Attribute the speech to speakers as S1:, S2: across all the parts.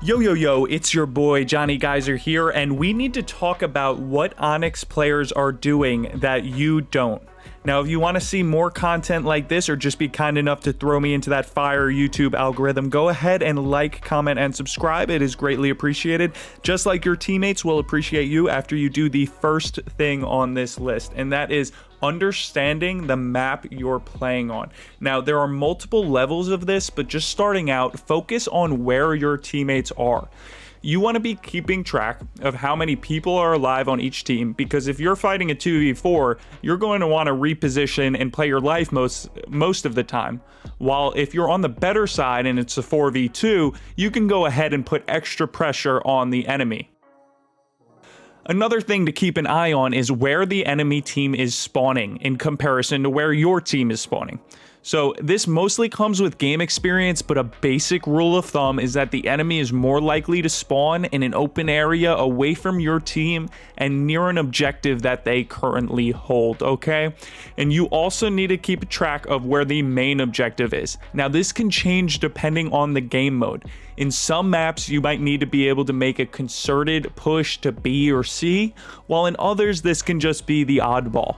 S1: Yo, it's your boy Johnny Geyser here, and we need to talk about what Onyx players are doing that you don't. Now, if you want to see more content like this or just be kind enough to throw me into that fire YouTube algorithm, go ahead and like, comment, and subscribe. It is greatly appreciated, just like your teammates will appreciate you after you do the first thing on this list, and that is understanding the map you're playing on. Now, there are multiple levels of this, but just starting out, focus on where your teammates are. You want to be keeping track of how many people are alive on each team, because if you're fighting a 2v4, you're going to want to reposition and play your life most of the time. While if you're on the better side and it's a 4v2, you can go ahead and put extra pressure on the enemy. Another thing to keep an eye on is where the enemy team is spawning in comparison to where your team is spawning. So this mostly comes with game experience, but a basic rule of thumb is that the enemy is more likely to spawn in an open area away from your team and near an objective that they currently hold, okay? And you also need to keep track of where the main objective is. Now, this can change depending on the game mode. In some maps, you might need to be able to make a concerted push to B or C, while in others, this can just be the oddball.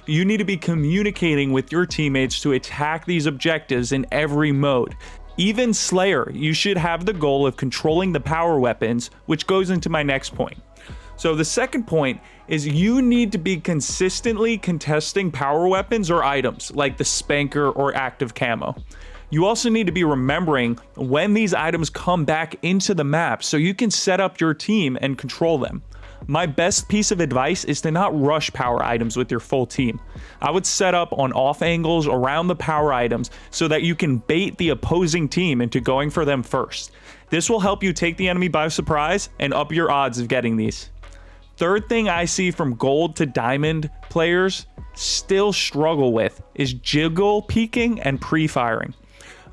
S1: You need to be communicating with your teammates to attack these objectives in every mode. Even Slayer, you should have the goal of controlling the power weapons, which goes into my next point. So the second point is you need to be consistently contesting power weapons or items like the Spanker or active camo. You also need to be remembering when these items come back into the map so you can set up your team and control them. My best piece of advice is to not rush power items with your full team. I would set up on off angles around the power items so that you can bait the opposing team into going for them first. This will help you take the enemy by surprise and up your odds of getting these. Third thing I see from gold to diamond players still struggle with is jiggle peeking and pre-firing.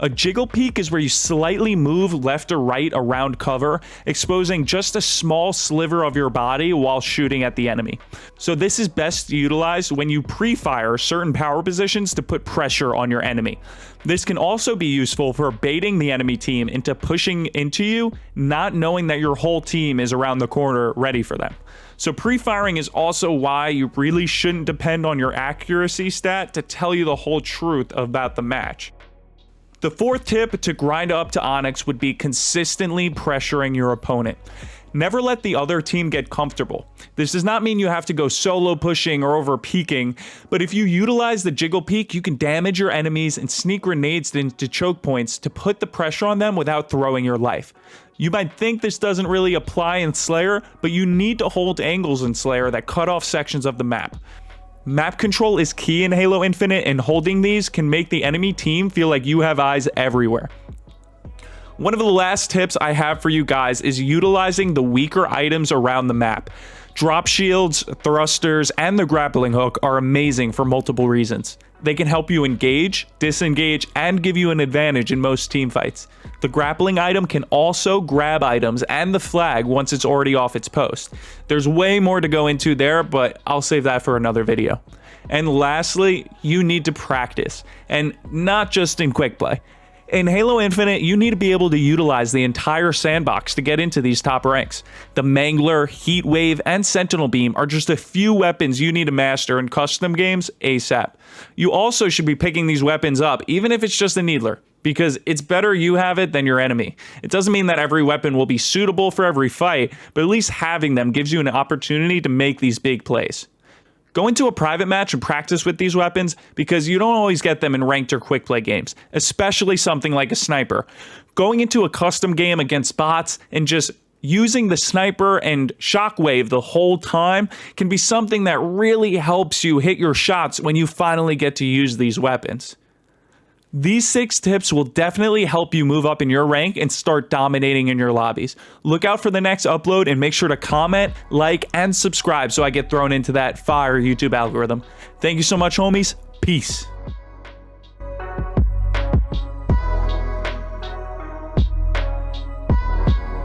S1: A jiggle peek is where you slightly move left or right around cover, exposing just a small sliver of your body while shooting at the enemy. So this is best utilized when you pre-fire certain power positions to put pressure on your enemy. This can also be useful for baiting the enemy team into pushing into you, not knowing that your whole team is around the corner ready for them. So pre-firing is also why you really shouldn't depend on your accuracy stat to tell you the whole truth about the match. The fourth tip to grind up to Onyx would be consistently pressuring your opponent. Never let the other team get comfortable. This does not mean you have to go solo pushing or over peeking, but if you utilize the jiggle peek, you can damage your enemies and sneak grenades into choke points to put the pressure on them without throwing your life. You might think this doesn't really apply in Slayer, but you need to hold angles in Slayer that cut off sections of the map. Map control is key in Halo Infinite, and holding these can make the enemy team feel like you have eyes everywhere. One of the last tips I have for you guys is utilizing the weaker items around the map. Drop shields, thrusters, and the grappling hook are amazing for multiple reasons. They can help you engage, disengage, and give you an advantage in most team fights. The grappling item can also grab items and the flag once it's already off its post. There's way more to go into there, but I'll save that for another video. And lastly, you need to practice, and not just in quick play. In Halo Infinite, you need to be able to utilize the entire sandbox to get into these top ranks. The Mangler, Heat Wave, and Sentinel Beam are just a few weapons you need to master in custom games ASAP. You also should be picking these weapons up, even if it's just a Needler, because it's better you have it than your enemy. It doesn't mean that every weapon will be suitable for every fight, but at least having them gives you an opportunity to make these big plays. Go into a private match and practice with these weapons, because you don't always get them in ranked or quick play games, especially something like a sniper. Going into a custom game against bots and just using the sniper and shockwave the whole time can be something that really helps you hit your shots when you finally get to use these weapons. These 6 tips will definitely help you move up in your rank and start dominating in your lobbies. Look out for the next upload and make sure to comment, like, and subscribe so I get thrown into that fire YouTube algorithm. Thank you so much, homies. Peace.